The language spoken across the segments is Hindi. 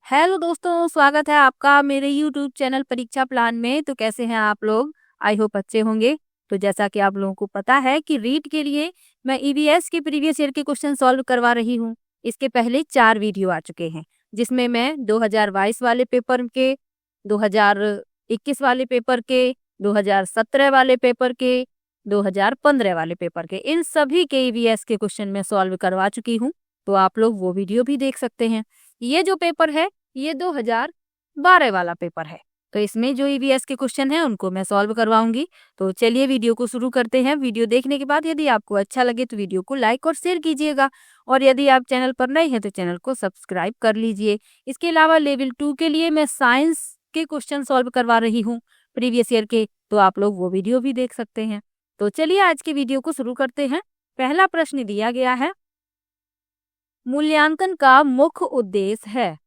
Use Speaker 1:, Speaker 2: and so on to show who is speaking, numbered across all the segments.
Speaker 1: हेलो दोस्तों, स्वागत है आपका मेरे यूट्यूब चैनल परीक्षा प्लान में। तो कैसे हैं आप लोग? आई होप अच्छे होंगे। तो जैसा कि आप लोगों को पता है कि रीट के लिए मैं ईवीएस के प्रीवियस ईयर के क्वेश्चन सॉल्व करवा रही हूँ। इसके पहले 4 वीडियो आ चुके हैं, जिसमें मैं 2022 वाले पेपर के, 2021 वाले पेपर के, 2017 वाले पेपर के, 2015 वाले पेपर के, इन सभी के ईवीएस के क्वेश्चन मैं सॉल्व करवा चुकी हूँ। तो आप लोग वो वीडियो भी देख सकते हैं। ये जो पेपर है ये 2012 वाला पेपर है, तो इसमें जो ईवीएस के क्वेश्चन हैं उनको मैं सॉल्व करवाऊंगी। तो चलिए वीडियो को शुरू करते हैं। वीडियो देखने के बाद यदि आपको अच्छा लगे तो वीडियो को लाइक और शेयर कीजिएगा, और यदि आप चैनल पर नए हैं तो चैनल को सब्सक्राइब कर लीजिए। इसके अलावा लेवल 2 के लिए मैं साइंस के क्वेश्चन सॉल्व करवा रही हूँ प्रीवियस ईयर के, तो आप लोग वो वीडियो भी देख सकते हैं। तो चलिए आज की वीडियो को शुरू करते हैं। पहला प्रश्न दिया गया है, मूल्यांकन का मुख्य उद्देश्य है।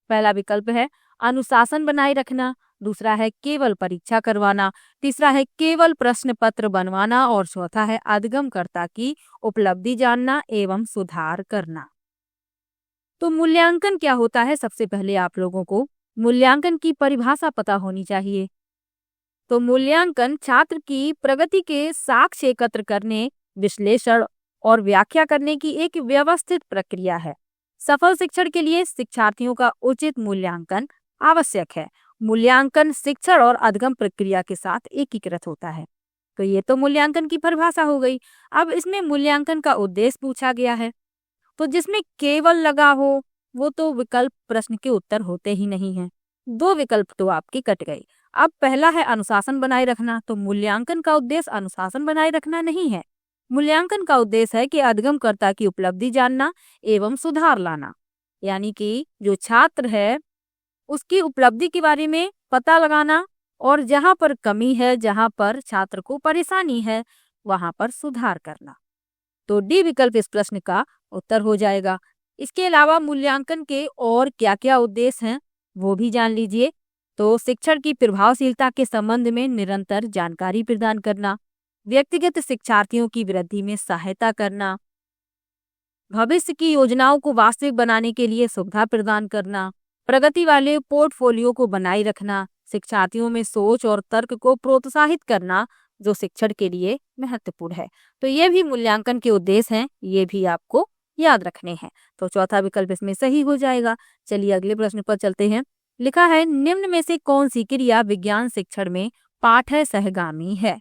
Speaker 1: पहला विकल्प है अनुशासन बनाए रखना, दूसरा है केवल परीक्षा करवाना, तीसरा है केवल प्रश्न पत्र बनवाना, और चौथा है अधिगमकर्ता की उपलब्धि जानना एवं सुधार करना। तो मूल्यांकन क्या होता है? सबसे पहले आप लोगों को मूल्यांकन की परिभाषा पता होनी चाहिए। तो मूल्यांकन छात्र की प्रगति के साक्ष्य एकत्र करने, विश्लेषण और व्याख्या करने की एक व्यवस्थित प्रक्रिया है। सफल शिक्षण के लिए शिक्षार्थियों का उचित मूल्यांकन आवश्यक है। मूल्यांकन शिक्षण और अधिगम प्रक्रिया के साथ एकीकृत होता है। तो ये तो मूल्यांकन की परिभाषा हो गई। अब इसमें मूल्यांकन का उद्देश्य पूछा गया है, तो जिसमें केवल लगा हो वो तो विकल्प प्रश्न के उत्तर होते ही नहीं हैं। 2 विकल्प तो आपकी कट गई। अब पहला है अनुशासन बनाए रखना, तो मूल्यांकन का उद्देश्य अनुशासन बनाए रखना नहीं है। मूल्यांकन का उद्देश्य है कि अधिगमकर्ता की उपलब्धि जानना एवं सुधार लाना, यानी कि जो छात्र है उसकी उपलब्धि के बारे में पता लगाना, और जहां पर कमी है, जहां पर छात्र को परेशानी है, वहां पर सुधार करना। तो डी विकल्प इस प्रश्न का उत्तर हो जाएगा। इसके अलावा मूल्यांकन के और क्या क्या उद्देश्य हैं वो भी जान लीजिए। तो शिक्षण की प्रभावशीलता के संबंध में निरंतर जानकारी प्रदान करना, व्यक्तिगत शिक्षार्थियों की वृद्धि में सहायता करना, भविष्य की योजनाओं को वास्तविक बनाने के लिए सुविधा प्रदान करना, प्रगति वाले पोर्टफोलियो को बनाए रखना, शिक्षार्थियों में सोच और तर्क को प्रोत्साहित करना, जो शिक्षण के लिए महत्वपूर्ण है। तो ये भी मूल्यांकन के उद्देश्य हैं, ये भी आपको याद रखने हैं। तो चौथा विकल्प इसमें सही हो जाएगा। चलिए अगले प्रश्न पर चलते हैं। लिखा है, निम्न में से कौन सी क्रिया विज्ञान शिक्षण में पाठ्य सहगामी है?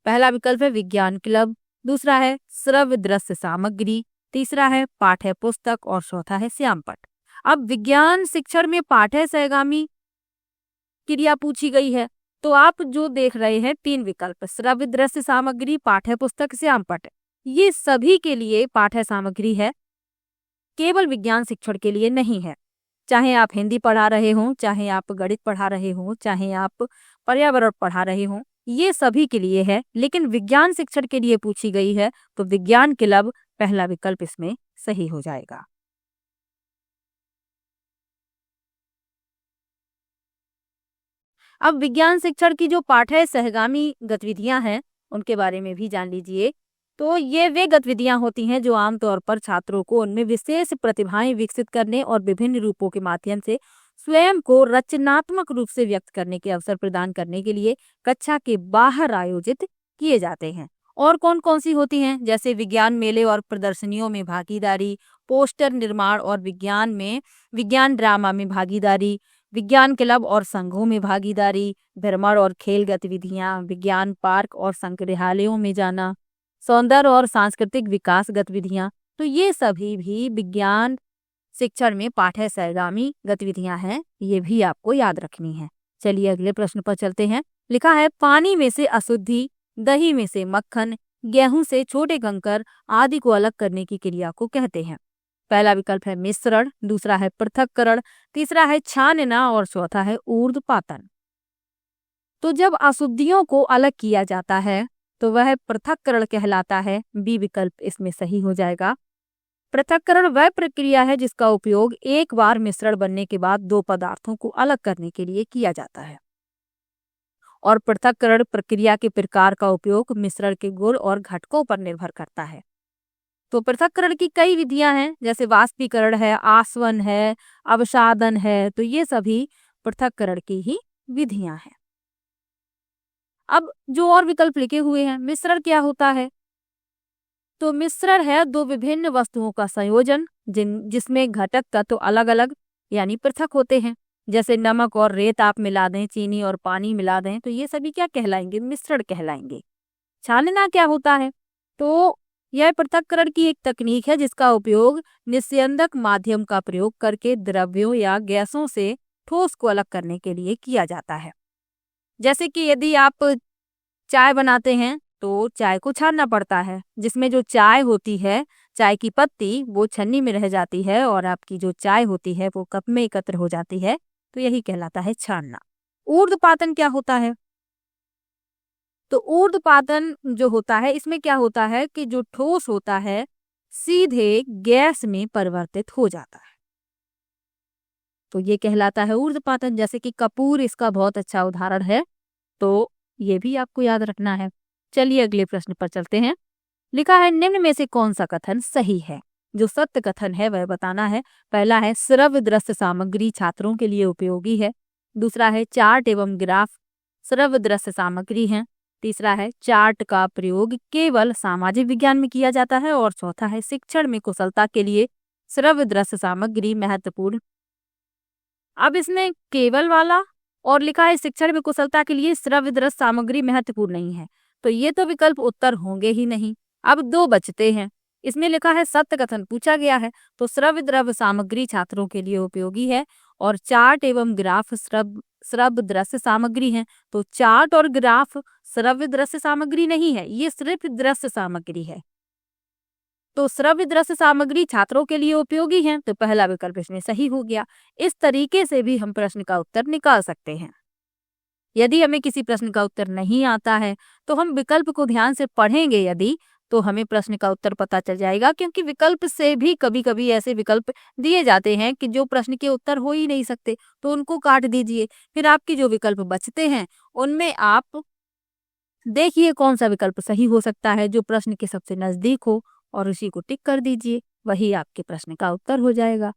Speaker 1: पहला विकल्प है विज्ञान क्लब, दूसरा है श्रव्य दृश्य सामग्री, तीसरा है पाठ्य पुस्तक, और चौथा है श्यामपट। अब विज्ञान शिक्षण में पाठ्य सहगामी क्रिया पूछी गई है, तो आप जो देख रहे हैं 3 विकल्प, श्रव्य दृश्य सामग्री, पाठ्य पुस्तक, श्यामपट, ये सभी के लिए पाठ्य सामग्री है, केवल विज्ञान शिक्षण के लिए नहीं है। चाहे आप हिंदी पढ़ा रहे हों, चाहे आप गणित पढ़ा रहे हों, चाहे आप पर्यावरण पढ़ा रहे हों, ये सभी के लिए है, लेकिन विज्ञान शिक्षण के लिए पूछी गई है, तो विज्ञान क्लब पहला विकल्प इसमें सही हो जाएगा। अब विज्ञान शिक्षण की जो पाठ्य सहगामी गतिविधियां हैं उनके बारे में भी जान लीजिए। तो ये वे गतिविधियां होती हैं जो आमतौर पर छात्रों को उनमें विशेष प्रतिभाएं विकसित करने और विभिन्न रूपों के माध्यम से स्वयं को रचनात्मक रूप से व्यक्त करने के अवसर प्रदान करने के लिए कक्षा के बाहर आयोजित किए जाते हैं। और कौन कौन सी होती हैं? जैसे विज्ञान मेले और प्रदर्शनियों में भागीदारी, पोस्टर निर्माण और विज्ञान ड्रामा में भागीदारी, विज्ञान क्लब और संघों में भागीदारी, भ्रमण और खेल गतिविधियां, विज्ञान पार्क और संग्रहालयों में जाना, सौंदर्य और सांस्कृतिक विकास गतिविधियां। तो ये सभी भी विज्ञान शिक्षण में पाठ्य सहगामी गतिविधियां हैं, ये भी आपको याद रखनी है। चलिए अगले प्रश्न पर चलते हैं। लिखा है, पानी में से अशुद्धि, दही में से मक्खन, गेहूं से छोटे कंकर आदि को अलग करने की क्रिया को कहते हैं। पहला विकल्प है मिश्रण, दूसरा है पृथक्करण, तीसरा है छानना, और चौथा है ऊर्ध्वपातन। तो जब अशुद्धियों को अलग किया जाता है तो वह पृथक्करण कहलाता है। बी विकल्प इसमें सही हो जाएगा। पृथक्करण वह प्रक्रिया है जिसका उपयोग एक बार मिश्रण बनने के बाद 2 पदार्थों को अलग करने के लिए किया जाता है, और पृथक्करण प्रक्रिया के प्रकार का उपयोग मिश्रण के गुण और घटकों पर निर्भर करता है। तो पृथक्करण की कई विधियां हैं, जैसे वाष्पीकरण है, आसवन है, अवसादन है, तो ये सभी पृथक्करण की ही विधियां हैं। अब जो और विकल्प लिखे हुए हैं, मिश्रण क्या होता है? तो मिश्रण है दो विभिन्न वस्तुओं का संयोजन जिसमें घटक तत्व अलग अलग यानी पृथक होते हैं। जैसे नमक और रेत आप मिला दें, चीनी और पानी मिला दें, तो ये सभी क्या कहलाएंगे? मिश्रण कहलाएंगे। छानना क्या होता है? तो यह पृथक्करण की एक तकनीक है जिसका उपयोग निस्यंदक माध्यम का प्रयोग करके द्रव्यों या गैसों से ठोस को अलग करने के लिए किया जाता है। जैसे कि यदि आप चाय बनाते हैं तो चाय को छानना पड़ता है, जिसमें जो चाय होती है, चाय की पत्ती, वो छन्नी में रह जाती है और आपकी जो चाय होती है वो कप में एकत्र हो जाती है, तो यही कहलाता है छानना। ऊर्ध्वपातन क्या होता है? तो ऊर्ध्वपातन जो होता है, इसमें क्या होता है कि जो ठोस होता है सीधे गैस में परिवर्तित हो जाता है, तो ये कहलाता है ऊर्ध्वपातन। जैसे कि कपूर इसका बहुत अच्छा उदाहरण है, तो ये भी आपको याद रखना है। चलिए अगले प्रश्न पर चलते हैं। लिखा है निम्न में से कौन सा कथन सही है? जो सत्य कथन है वह बताना है। पहला है श्रव्य दृश्य सामग्री छात्रों के लिए उपयोगी है। दूसरा है चार्ट एवं ग्राफ श्रव्य दृश्य सामग्री है। तीसरा है चार्ट का प्रयोग केवल सामाजिक विज्ञान में किया जाता है। और चौथा है शिक्षण में कुशलता के लिए श्रव्य दृश्य सामग्री महत्वपूर्ण। अब इसमें केवल वाला और लिखा है शिक्षण में कुशलता के लिए श्रव्य दृश्य सामग्री महत्वपूर्ण नहीं है, तो ये तो विकल्प उत्तर होंगे ही नहीं। अब दो बचते हैं। इसमें लिखा है सत्य कथन पूछा गया है, तो श्रव्य द्रव्य सामग्री छात्रों के लिए उपयोगी है और चार्ट एवं ग्राफ श्रव्य दृश्य सामग्री है। तो चार्ट और ग्राफ श्रव्य दृश्य सामग्री नहीं है, ये सिर्फ दृश्य सामग्री है। तो श्रव्य दृश्य सामग्री छात्रों के लिए उपयोगी है, तो पहला विकल्प इसमें सही हो गया। इस तरीके से भी हम प्रश्न का उत्तर निकाल सकते हैं। यदि हमें किसी प्रश्न का उत्तर नहीं आता है तो हम विकल्प को ध्यान से पढ़ेंगे यदि, तो हमें प्रश्न का उत्तर पता चल जाएगा। क्योंकि विकल्प से भी कभी कभी ऐसे विकल्प दिए जाते हैं कि जो प्रश्न के उत्तर हो ही नहीं सकते, तो उनको काट दीजिए। फिर आपके जो विकल्प बचते हैं उनमें आप देखिए कौन सा विकल्प सही हो सकता है, जो प्रश्न के सबसे नजदीक हो, और उसी को टिक कर दीजिए, वही आपके प्रश्न का उत्तर हो जाएगा।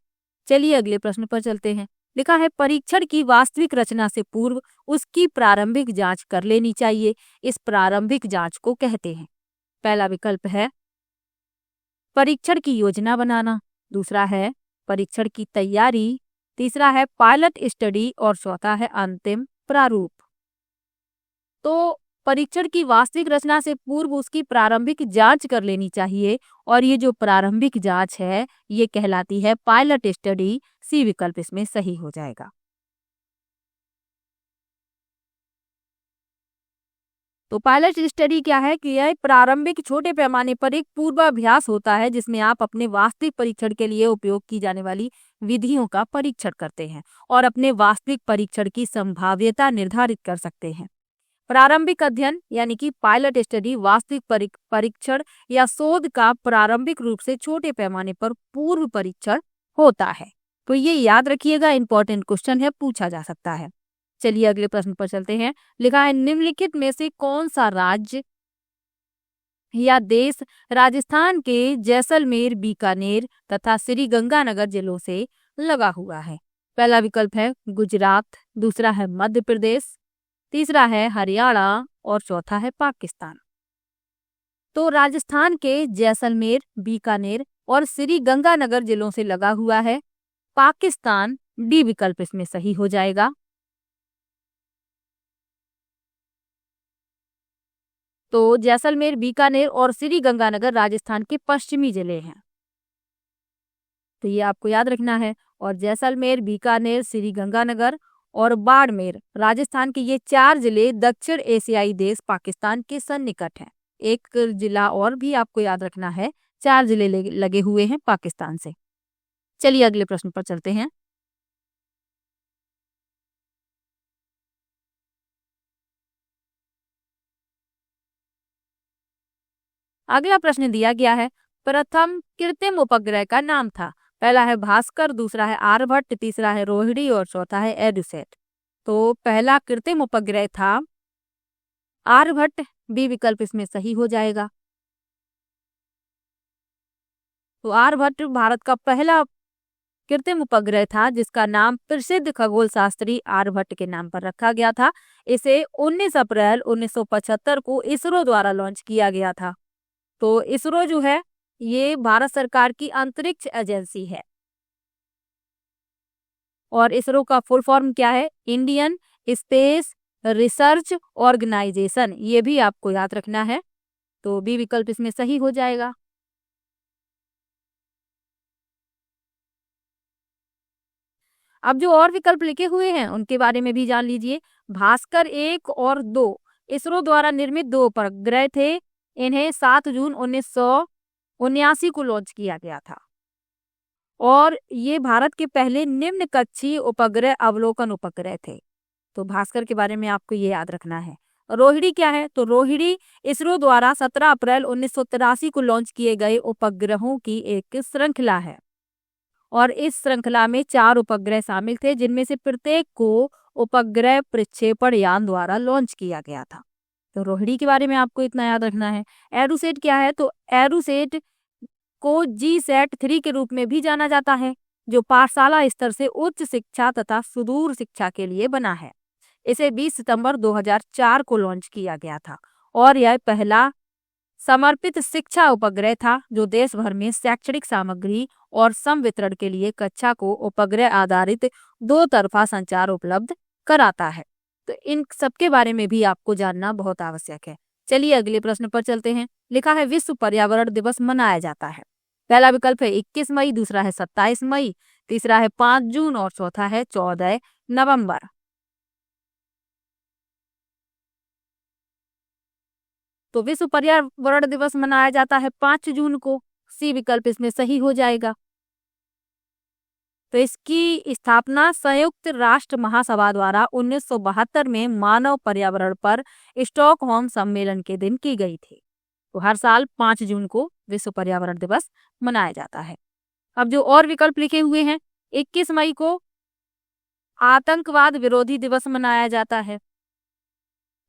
Speaker 1: चलिए अगले प्रश्न पर चलते हैं। लिखा है परीक्षण की वास्तविक रचना से पूर्व उसकी प्रारंभिक जांच कर लेनी चाहिए। इस प्रारंभिक जांच को कहते हैं। पहला विकल्प है परीक्षण की योजना बनाना, दूसरा है परीक्षण की तैयारी, तीसरा है पायलट स्टडी और चौथा है अंतिम प्रारूप। तो परीक्षण की वास्तविक रचना से पूर्व उसकी प्रारंभिक जांच कर लेनी चाहिए, और ये जो प्रारंभिक जांच है ये कहलाती है पायलट स्टडी। सी विकल्प इसमें सही हो जाएगा। तो पायलट स्टडी क्या है कि यह प्रारंभिक छोटे पैमाने पर एक पूर्वाभ्यास होता है जिसमें आप अपने वास्तविक परीक्षण के लिए उपयोग की जाने वाली विधियों का परीक्षण करते हैं और अपने वास्तविक परीक्षण की संभाव्यता निर्धारित कर सकते हैं। प्रारंभिक अध्ययन यानी कि पायलट स्टडी वास्तविक परीक्षण या शोध का प्रारंभिक रूप से छोटे पैमाने पर पूर्व परीक्षण होता है। तो ये याद रखिएगा, इंपॉर्टेंट क्वेश्चन है, पूछा जा सकता है। चलिए अगले प्रश्न पर चलते हैं। लिखा है निम्नलिखित में से कौन सा राज्य या देश राजस्थान के जैसलमेर, बीकानेर तथा श्रीगंगानगर जिलों से लगा हुआ है? पहला विकल्प है गुजरात, दूसरा है मध्य प्रदेश, तीसरा है हरियाणा और चौथा है पाकिस्तान। तो राजस्थान के जैसलमेर, बीकानेर और श्रीगंगानगर जिलों से लगा हुआ है। पाकिस्तान डी विकल्प इसमें सही हो जाएगा। तो जैसलमेर, बीकानेर और श्रीगंगानगर राजस्थान के पश्चिमी जिले हैं, तो ये आपको याद रखना है। और जैसलमेर, बीकानेर, श्रीगंगानगर और बाड़मेर राजस्थान के ये 4 जिले दक्षिण एशियाई देश पाकिस्तान के सन्निकट हैं। एक जिला और भी आपको याद रखना है, 4 जिले लगे हुए हैं पाकिस्तान से। चलिए अगले प्रश्न पर चलते हैं। अगला प्रश्न दिया गया है प्रथम कृत्रिम उपग्रह का नाम था। पहला है भास्कर, दूसरा है आर्यभट्ट, तीसरा है रोहिणी और चौथा है एडुसेट। तो पहला कृत्रिम उपग्रह था आर्यभट्ट, बी विकल्प इसमें सही हो जाएगा। तो आर्यभट्ट भारत का पहला कृत्रिम उपग्रह था जिसका नाम प्रसिद्ध खगोल शास्त्री आर्यभट्ट के नाम पर रखा गया था। इसे 19 अप्रैल 1975 को इसरो द्वारा लॉन्च किया गया था। तो इसरो जो है ये भारत सरकार की अंतरिक्ष एजेंसी है और इसरो का फुल फॉर्म क्या है? Indian Space Research Organisation. ये भी आपको याद रखना है। तो बी विकल्प इसमें सही हो जाएगा। अब जो और विकल्प लिखे हुए हैं उनके बारे में भी जान लीजिए। भास्कर 1 और 2 इसरो द्वारा निर्मित 2 उपग्रह थे। इन्हें 7 जून 1979 को लॉन्च किया गया था और ये भारत के पहले निम्न कक्षीय उपग्रह अवलोकन उपग्रह थे। तो भास्कर के बारे में आपको ये याद रखना है। रोहिणी क्या है? तो रोहिणी इसरो द्वारा 17 अप्रैल 1983 को लॉन्च किए गए उपग्रहों की एक श्रृंखला है और इस श्रृंखला में 4 उपग्रह शामिल थे जिनमें से प्रत्येक को उपग्रह प्रक्षेपण यान द्वारा लॉन्च किया गया था। तो रोहिणी के बारे में आपको इतना याद रखना है। एरोसेट क्या है? तो एरोसेट को GSAT-3 के रूप में भी जाना जाता है जो पाठशाला स्तर से उच्च शिक्षा तथा सुदूर शिक्षा के लिए बना है। इसे 20 सितंबर 2004 को लॉन्च किया गया था और यह पहला समर्पित शिक्षा उपग्रह था जो देश भर में शैक्षणिक सामग्री और संवितरण के लिए कक्षा को उपग्रह आधारित 2 तरफा संचार उपलब्ध कराता है। तो इन सबके बारे में भी आपको जानना बहुत आवश्यक है। चलिए अगले प्रश्न पर चलते हैं। लिखा है विश्व पर्यावरण दिवस मनाया जाता है। पहला विकल्प है 21 मई, दूसरा है 27 मई, तीसरा है 5 जून और चौथा है 14 नवंबर। तो विश्व पर्यावरण दिवस मनाया जाता है 5 जून को। सी विकल्प इसमें सही हो जाएगा। तो इसकी स्थापना संयुक्त राष्ट्र महासभा द्वारा 1972 में मानव पर्यावरण पर स्टॉकहोम सम्मेलन के दिन की गई थी। तो हर साल 5 जून को विश्व पर्यावरण दिवस मनाया जाता है। अब जो और विकल्प लिखे हुए हैं, 21 मई को आतंकवाद विरोधी दिवस मनाया जाता है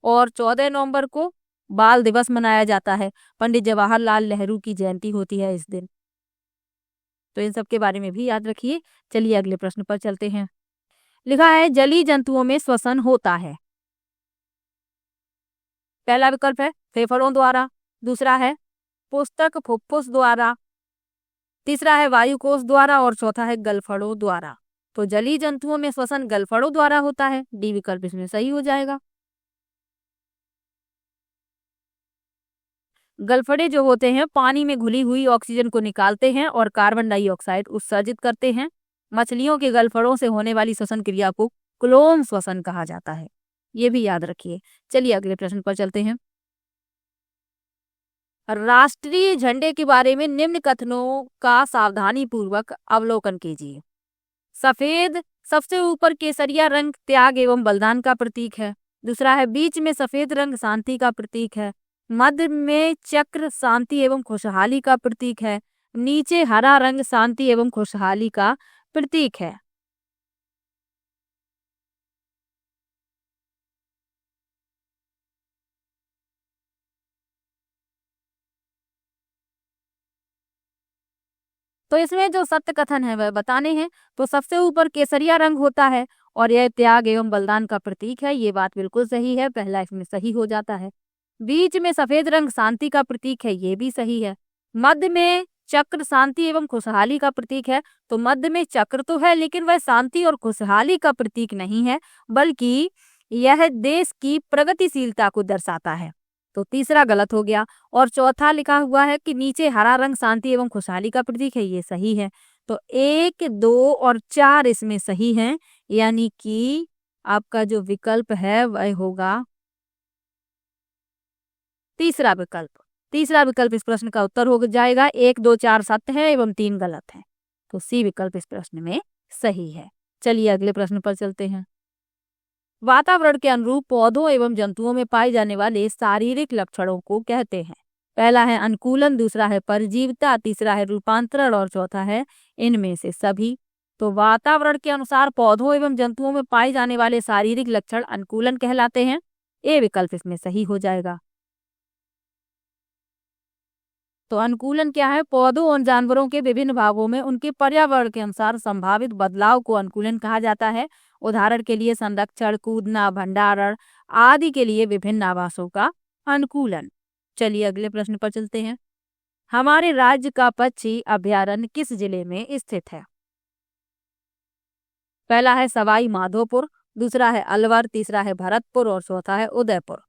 Speaker 1: और 14 नवंबर को बाल दिवस मनाया जाता है। पंडित जवाहरलाल नेहरू की जयंती होती है इस दिन। तो इन सब के बारे में भी याद रखिए। चलिए अगले प्रश्न पर चलते हैं। लिखा है जलीय जंतुओं में श्वसन होता है। पहला विकल्प है फेफड़ों द्वारा, दूसरा है पुस्तक फुफ्फुस द्वारा, तीसरा है वायुकोश द्वारा और चौथा है गलफड़ों द्वारा। तो जलीय जंतुओं में श्वसन गलफड़ों द्वारा होता है। डी विकल्प इसमें सही हो जाएगा। गलफड़े जो होते हैं पानी में घुली हुई ऑक्सीजन को निकालते हैं और कार्बन डाइऑक्साइड उत्सर्जित करते हैं। मछलियों के गलफड़ों से होने वाली श्वसन क्रिया को क्लोम श्वसन कहा जाता है। ये भी याद रखिए। चलिए अगले प्रश्न पर चलते हैं। राष्ट्रीय झंडे के बारे में निम्न कथनों का सावधानी पूर्वक अवलोकन कीजिए। सफेद सबसे ऊपर केसरिया रंग त्याग एवं बलिदान का प्रतीक है। दूसरा है बीच में सफेद रंग शांति का प्रतीक है। मध्य में चक्र शांति एवं खुशहाली का प्रतीक है। नीचे हरा रंग शांति एवं खुशहाली का प्रतीक है। तो इसमें जो सत्य कथन है वह बताने हैं। तो सबसे ऊपर केसरिया रंग होता है और यह त्याग एवं बलिदान का प्रतीक है। ये बात बिल्कुल सही है, पहला इसमें सही हो जाता है। बीच में सफेद रंग शांति का प्रतीक है, ये भी सही है। मध्य में चक्र शांति एवं खुशहाली का प्रतीक है। तो मध्य में चक्र तो है लेकिन वह शांति और खुशहाली का प्रतीक नहीं है, बल्कि यह देश की प्रगतिशीलता को दर्शाता है। तो तीसरा गलत हो गया। और चौथा लिखा हुआ है कि नीचे हरा रंग शांति एवं खुशहाली का प्रतीक है, ये सही है। तो 1, 2 और 4 इसमें सही हैं, यानी कि आपका जो विकल्प है वह होगा तीसरा विकल्प। तीसरा विकल्प इस प्रश्न का उत्तर हो जाएगा। 1, 2, 4 सत्य है एवं 3 गलत है। तो सी विकल्प इस प्रश्न में सही है। चलिए अगले प्रश्न पर चलते हैं। वातावरण के अनुरूप पौधों एवं जंतुओं में पाए जाने वाले शारीरिक लक्षणों को कहते हैं। पहला है अनुकूलन, दूसरा है परजीविता, तीसरा है रूपांतरण और चौथा है इनमें से सभी। तो वातावरण के अनुसार पौधों एवं जंतुओं में पाए जाने वाले शारीरिक लक्षण अनुकूलन कहलाते हैं। ए विकल्प इसमें सही हो जाएगा। तो अनुकूलन क्या है? पौधों और जानवरों के विभिन्न भागों में उनके पर्यावरण के अनुसार संभावित बदलाव को अनुकूलन कहा जाता है। उदाहरण के लिए संरक्षण, कूदना, भंडारण आदि के लिए विभिन्न आवासों का अनुकूलन। चलिए अगले प्रश्न पर चलते हैं। हमारे राज्य का पक्षी अभयारण्य किस जिले में स्थित है? पहला है सवाई माधोपुर, दूसरा है अलवर, तीसरा है भरतपुर और चौथा है उदयपुर।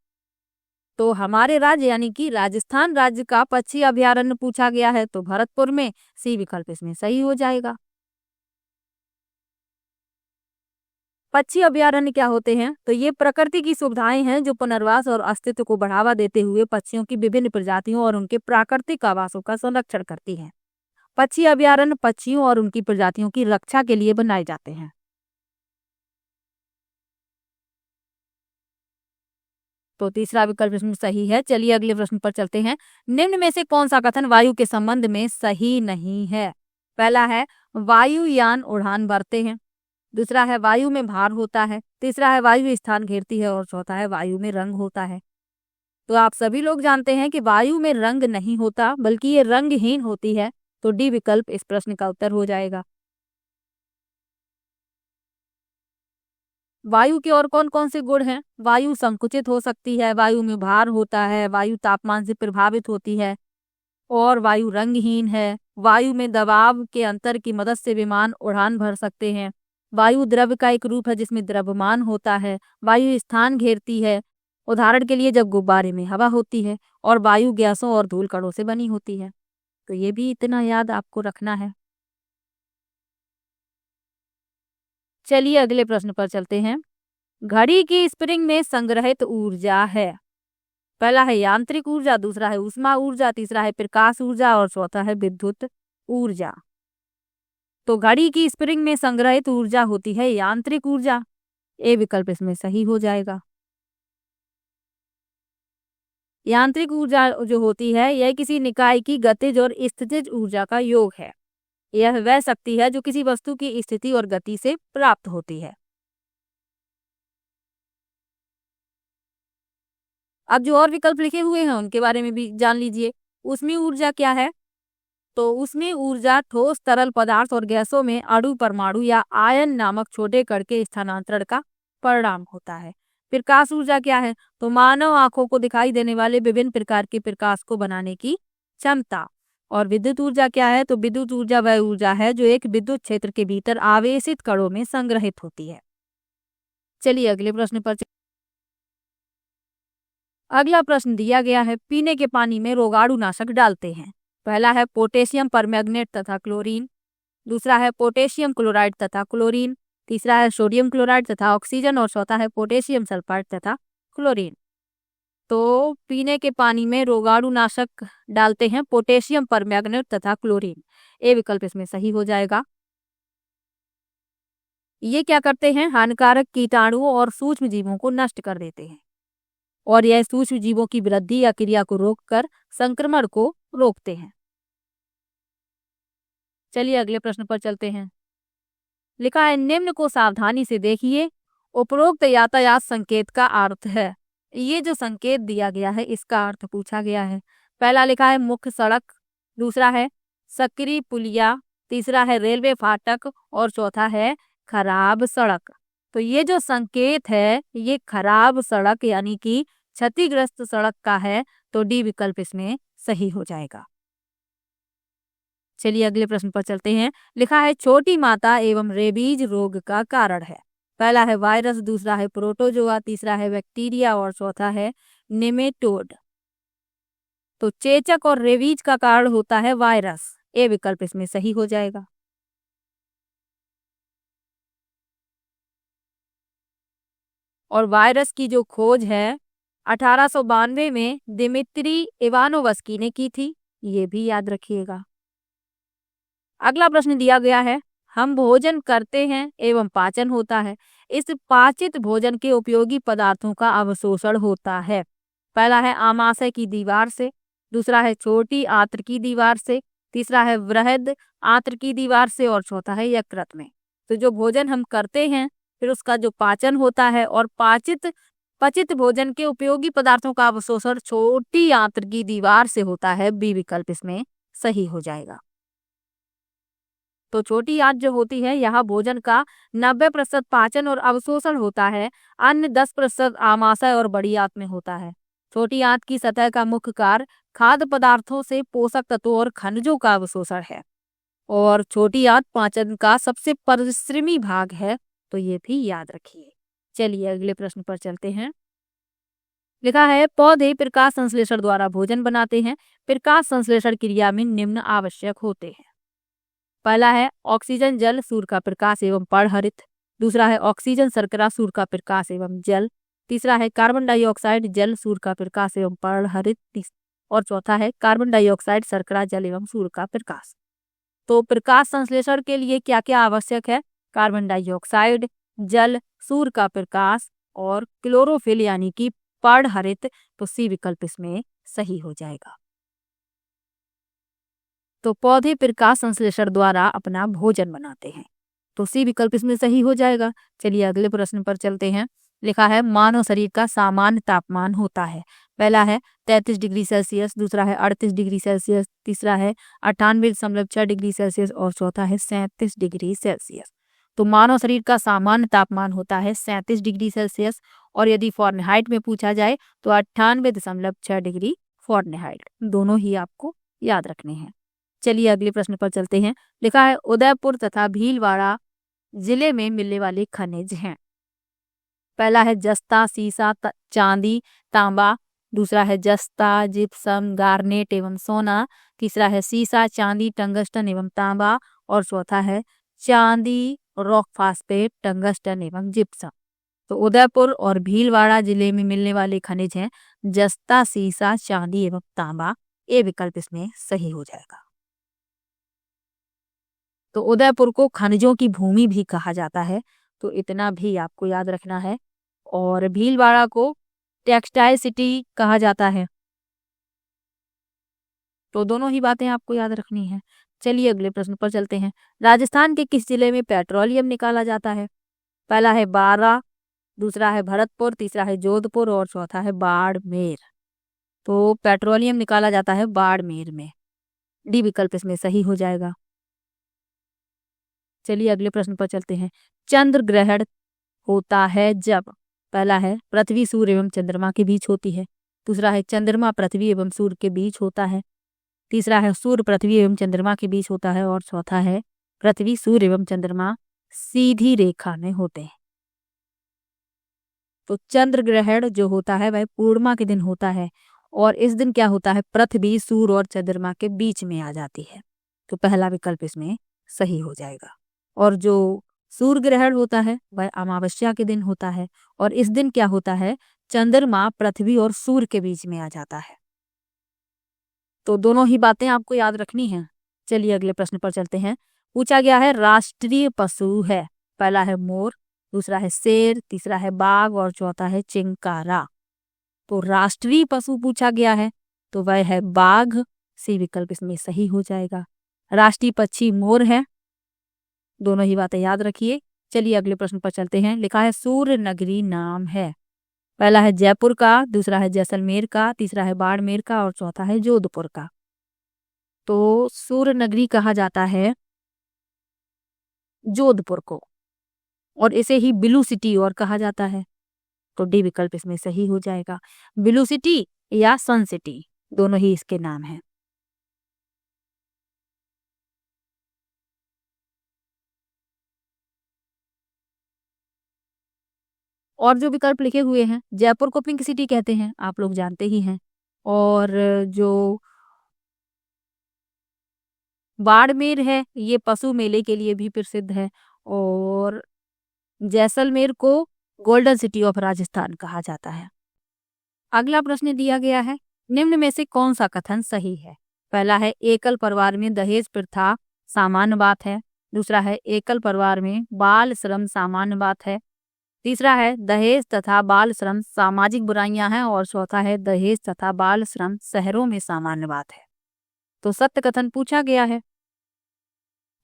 Speaker 1: तो हमारे राज्य यानी कि राजस्थान राज्य का पक्षी अभयारण्य पूछा गया है, तो भरतपुर में सी विकल्प इसमें सही हो जाएगा। पक्षी अभयारण्य क्या होते हैं? तो ये प्रकृति की सुविधाएं हैं जो पुनर्वास और अस्तित्व को बढ़ावा देते हुए पक्षियों की विभिन्न प्रजातियों और उनके प्राकृतिक आवासों का संरक्षण करती हैं। पक्षी अभयारण्य पक्षियों और उनकी प्रजातियों की रक्षा के लिए बनाए जाते हैं। तो तीसरा विकल्प इसमें सही है। चलिए अगले प्रश्न पर चलते हैं। निम्न में से कौन सा कथन वायु के संबंध में सही नहीं है? पहला है वायुयान उड़ान भरते हैं, दूसरा है वायु में भार होता है, तीसरा है वायु स्थान घेरती है और चौथा है वायु में रंग होता है। तो आप सभी लोग जानते हैं कि वायु में रंग नहीं होता बल्कि ये रंगहीन होती है, तो डी विकल्प इस प्रश्न का उत्तर हो जाएगा। वायु के और कौन कौन से गुण हैं? वायु संकुचित हो सकती है, वायु में भार होता है, वायु तापमान से प्रभावित होती है और वायु रंगहीन है। वायु में दबाव के अंतर की मदद से विमान उड़ान भर सकते हैं। वायु द्रव्य का एक रूप है जिसमें द्रव्यमान होता है। वायु स्थान घेरती है, उदाहरण के लिए जब गुब्बारे में हवा होती है, और वायु गैसों और धूल कणों से बनी होती है। तो ये भी इतना याद आपको रखना है। चलिए अगले प्रश्न पर चलते हैं। घड़ी की स्प्रिंग में संग्रहित ऊर्जा है। पहला है यांत्रिक ऊर्जा, दूसरा है ऊष्मा ऊर्जा, तीसरा है प्रकाश ऊर्जा और चौथा है विद्युत ऊर्जा। तो घड़ी की स्प्रिंग में संग्रहित ऊर्जा होती है यांत्रिक ऊर्जा। ए विकल्प इसमें सही हो जाएगा। यांत्रिक ऊर्जा जो होती है यह किसी निकाय की गतिज और स्थितिज ऊर्जा का योग है। यह वह शक्ति है जो किसी वस्तु की स्थिति और गति से प्राप्त होती है। अब जो और विकल्प लिखे हुए हैं उनके बारे में भी जान लीजिए। ऊष्मीय ऊर्जा क्या है? तो ऊष्मीय ऊर्जा ठोस तरल पदार्थ और गैसों में अणु, परमाणु या आयन नामक छोटे कण के स्थानांतरण का परिणाम होता है। प्रकाश ऊर्जा क्या है? तो मानव आंखों को दिखाई देने वाले विभिन्न प्रकार के प्रकाश को बनाने की क्षमता। और विद्युत ऊर्जा क्या है? तो विद्युत ऊर्जा वह ऊर्जा है जो एक विद्युत क्षेत्र के भीतर आवेशित कणों में संग्रहित होती है। चलिए अगले प्रश्न पर अगला प्रश्न दिया गया है। पीने के पानी में रोगाणु नाशक डालते हैं। पहला है पोटेशियम परमैंगनेट तथा क्लोरीन, दूसरा है पोटेशियम क्लोराइड तथा क्लोरीन, तीसरा है सोडियम क्लोराइड तथा ऑक्सीजन और चौथा है पोटेशियम सल्फाइड तथा क्लोरीन। तो पीने के पानी में रोगाणु नाशक डालते हैं पोटेशियम परमैंगनेट तथा क्लोरीन। ए विकल्प इसमें सही हो जाएगा। ये क्या करते हैं? हानिकारक कीटाणुओं और सूक्ष्म जीवों को नष्ट कर देते हैं और यह सूक्ष्म जीवों की वृद्धि या क्रिया को रोककर संक्रमण को रोकते हैं। चलिए अगले प्रश्न पर चलते हैं। लिखा है निम्न को सावधानी से देखिए। उपरोक्त यातायात संकेत का अर्थ है। ये जो संकेत दिया गया है इसका अर्थ पूछा गया है। पहला लिखा है मुख्य सड़क, दूसरा है सकरी पुलिया, तीसरा है रेलवे फाटक और चौथा है खराब सड़क। तो ये जो संकेत है ये खराब सड़क यानी कि क्षतिग्रस्त सड़क का है, तो डी विकल्प इसमें सही हो जाएगा। चलिए अगले प्रश्न पर चलते हैं। लिखा है छोटी माता एवं रेबीज रोग का कारण है। पहला है वायरस, दूसरा है प्रोटोजोआ, तीसरा है बैक्टीरिया और चौथा है नेमेटोड। तो चेचक और रेबीज का कारण होता है वायरस। ए विकल्प इसमें सही हो जाएगा। और वायरस की जो खोज है 1892 में दिमित्री इवानोवस्की ने की थी, ये भी याद रखिएगा। अगला प्रश्न दिया गया है। हम भोजन करते हैं एवं पाचन होता है। इस पाचित भोजन के उपयोगी पदार्थों का अवशोषण होता है। पहला है आमाशय की दीवार से, दूसरा है छोटी आंत्र की दीवार से, तीसरा है वृहद आंत्र की दीवार से और चौथा है यकृत में। तो जो भोजन हम करते हैं फिर उसका जो पाचन होता है और पाचित पचित भोजन के उपयोगी पदार्थों का अवशोषण छोटी आंत्र की दीवार से होता है। बी विकल्प इसमें सही हो जाएगा। तो छोटी आंत जो होती है, यहाँ भोजन का 90% पाचन और अवशोषण होता है। अन्य 10% आमाशय और बड़ी आंत में होता है। छोटी आंत की सतह का मुख्य कार्य खाद्य पदार्थों से पोषक तत्वों और खनिजों का अवशोषण है और छोटी आंत पाचन का सबसे परिश्रमी भाग है, तो ये भी याद रखिए। चलिए अगले प्रश्न पर चलते हैं। लिखा है पौधे प्रकाश संश्लेषण द्वारा भोजन बनाते हैं। प्रकाश संश्लेषण क्रिया में निम्न आवश्यक होते हैं। पहला है ऑक्सीजन जल सूर्य का प्रकाश एवं पर्णहरित। दूसरा है ऑक्सीजन शर्करा सूर्य का प्रकाश एवं जल। तीसरा है कार्बन डाइऑक्साइड जल सूर्य का प्रकाश एवं पर्णहरित। और चौथा है कार्बन डाइऑक्साइड शर्करा जल एवं सूर्य का प्रकाश। तो प्रकाश संश्लेषण के लिए क्या क्या आवश्यक है? कार्बन डाइऑक्साइड, जल, सूर्य का प्रकाश और क्लोरोफिल यानी कि पर्णहरित। तो सी विकल्प इसमें सही हो जाएगा। तो पौधे प्रकाश संश्लेषण द्वारा अपना भोजन बनाते हैं, तो सी विकल्प इसमें सही हो जाएगा। चलिए अगले प्रश्न पर चलते हैं। लिखा है मानव शरीर का सामान्य तापमान होता है। पहला है 33 डिग्री सेल्सियस, दूसरा है 38 डिग्री सेल्सियस, तीसरा है 98.6 डिग्री सेल्सियस और चौथा है 37 डिग्री सेल्सियस। तो मानव शरीर का सामान्य तापमान होता है 37 डिग्री सेल्सियस और यदि फॉरेनहाइट में पूछा जाए तो 98.6 डिग्री फॉरेनहाइट। दोनों ही आपको याद रखने हैं। चलिए अगले प्रश्न पर चलते हैं। लिखा है उदयपुर तथा भीलवाड़ा जिले में मिलने वाले खनिज हैं। पहला है जस्ता, सीसा, चांदी, तांबा। दूसरा है जस्ता, जिप्सम, गार्नेट एवं सोना। तीसरा है सीसा, चांदी, टंगस्टन एवं तांबा और चौथा है चांदी, रॉक फास्फेट, टंगस्टन एवं जिप्सम। तो उदयपुर और भीलवाड़ा जिले में मिलने वाले खनिज हैं जस्ता, सीसा, चांदी एवं तांबा। ए विकल्प इसमें सही हो जाएगा। तो उदयपुर को खनिजों की भूमि भी कहा जाता है, तो इतना भी आपको याद रखना है। और भीलवाड़ा को टेक्सटाइल सिटी कहा जाता है, तो दोनों ही बातें आपको याद रखनी है। चलिए अगले प्रश्न पर चलते हैं। राजस्थान के किस जिले में पेट्रोलियम निकाला जाता है? पहला है बारा, दूसरा है भरतपुर, तीसरा है जोधपुर और चौथा है बाड़मेर। तो पेट्रोलियम निकाला जाता है बाड़मेर में। डी विकल्प इसमें सही हो जाएगा। चलिए अगले प्रश्न पर चलते हैं। चंद्र ग्रहण होता है जब, पहला है पृथ्वी सूर्य एवं चंद्रमा के बीच होती है, दूसरा है चंद्रमा पृथ्वी एवं सूर्य के बीच होता है, तीसरा है सूर्य पृथ्वी एवं चंद्रमा के बीच होता है और चौथा है पृथ्वी सूर्य एवं चंद्रमा सीधी रेखा में होते हैं। तो चंद्र ग्रहण जो होता है वह पूर्णिमा के दिन होता है और इस दिन क्या होता है, पृथ्वी सूर्य और चंद्रमा के बीच में आ जाती है। तो पहला विकल्प इसमें सही हो जाएगा। और जो सूर्य ग्रहण होता है वह अमावस्या के दिन होता है और इस दिन क्या होता है, चंद्रमा पृथ्वी और सूर्य के बीच में आ जाता है। तो दोनों ही बातें आपको याद रखनी हैं। चलिए अगले प्रश्न पर चलते हैं। पूछा गया है राष्ट्रीय पशु है, पहला है मोर, दूसरा है शेर, तीसरा है बाघ और चौथा है चिंकारा। तो राष्ट्रीय पशु पूछा गया है तो वह है बाघ। सी विकल्प इसमें सही हो जाएगा। राष्ट्रीय पक्षी मोर है। दोनों ही बातें याद रखिए। चलिए अगले प्रश्न पर चलते हैं। लिखा है सूर्य नगरी नाम है, पहला है जयपुर का, दूसरा है जैसलमेर का, तीसरा है बाड़मेर का और चौथा है जोधपुर का। तो सूर्य नगरी कहा जाता है जोधपुर को और इसे ही ब्लू सिटी और कहा जाता है। तो डी विकल्प इसमें सही हो जाएगा। ब्लू सिटी या सन सिटी दोनों ही इसके नाम हैं। और जो विकल्प लिखे हुए हैं, जयपुर को पिंक सिटी कहते हैं, आप लोग जानते ही हैं। और जो बाड़मेर है ये पशु मेले के लिए भी प्रसिद्ध है और जैसलमेर को गोल्डन सिटी ऑफ राजस्थान कहा जाता है। अगला प्रश्न दिया गया है, निम्न में से कौन सा कथन सही है? पहला है एकल परिवार में दहेज प्रथा सामान्य बात है, दूसरा है एकल परिवार में बाल श्रम सामान्य बात है, तीसरा है दहेज तथा बाल श्रम सामाजिक बुराइयां हैं और चौथा है दहेज तथा बाल श्रम शहरों में सामान्य बात है। तो सत्य कथन पूछा गया है,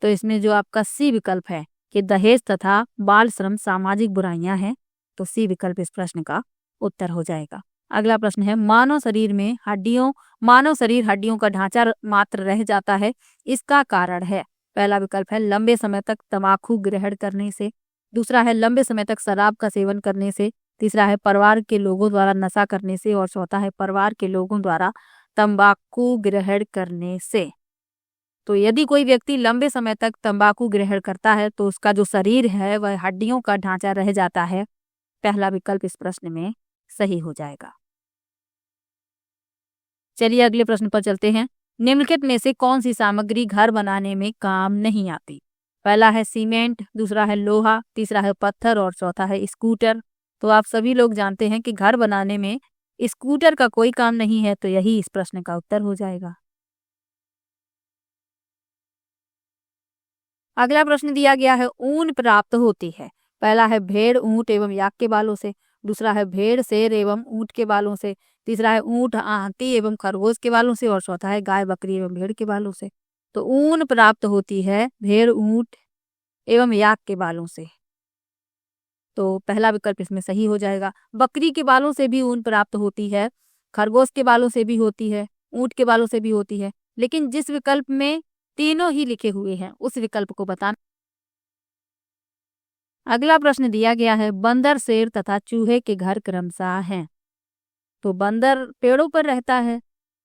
Speaker 1: तो इसमें जो आपका सी विकल्प है कि दहेज तथा बाल श्रम सामाजिक बुराइयां हैं, तो सी विकल्प इस प्रश्न का उत्तर हो जाएगा। अगला प्रश्न है मानव शरीर हड्डियों का ढांचा मात्र रह जाता है, इसका कारण है। पहला विकल्प है लंबे समय तक तंबाकू ग्रहण करने से, दूसरा है लंबे समय तक शराब का सेवन करने से, तीसरा है परिवार के लोगों द्वारा नशा करने से और चौथा है परिवार के लोगों द्वारा तंबाकू ग्रहण करने से। तो यदि कोई व्यक्ति लंबे समय तक तंबाकू ग्रहण करता है तो उसका जो शरीर है वह हड्डियों का ढांचा रह जाता है। पहला विकल्प इस प्रश्न में सही हो जाएगा। चलिए अगले प्रश्न पर चलते हैं। निम्नलिखित में से कौन सी सामग्री घर बनाने में काम नहीं आती? पहला है सीमेंट, दूसरा है लोहा, तीसरा है पत्थर और चौथा है स्कूटर। तो आप सभी लोग जानते हैं कि घर बनाने में स्कूटर का कोई काम नहीं है, तो यही इस प्रश्न का उत्तर हो जाएगा। अगला प्रश्न दिया गया है ऊन प्राप्त होती है। पहला है भेड़, ऊंट एवं याक के बालों से, दूसरा है भेड़, शेर एवं ऊंट के बालों से, तीसरा है ऊंट, हाथी एवं खरगोश के बालों से और चौथा है गाय, बकरी एवं भेड़ के बालों से। तो ऊन प्राप्त होती है भेड़, ऊंट एवं याक के बालों से। तो पहला विकल्प इसमें सही हो जाएगा। बकरी के बालों से भी ऊन प्राप्त होती है, खरगोश के बालों से भी होती है, ऊंट के बालों से भी होती है, लेकिन जिस विकल्प में तीनों ही लिखे हुए हैं उस विकल्प को बताना। अगला प्रश्न दिया गया है बंदर, शेर तथा चूहे के घर क्रमशः हैं। तो बंदर पेड़ों पर रहता है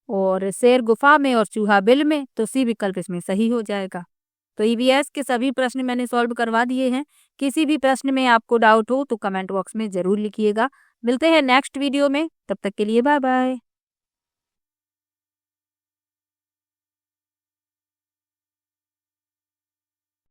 Speaker 1: और शेर गुफा में और चूहा बिल में, तो सी विकल्प इसमें सही हो जाएगा। तो ईवीएस के सभी प्रश्न मैंने सॉल्व करवा दिए हैं। किसी भी प्रश्न में आपको डाउट हो तो कमेंट बॉक्स में जरूर लिखिएगा। मिलते हैं नेक्स्ट वीडियो में, तब तक के लिए बाय बाय।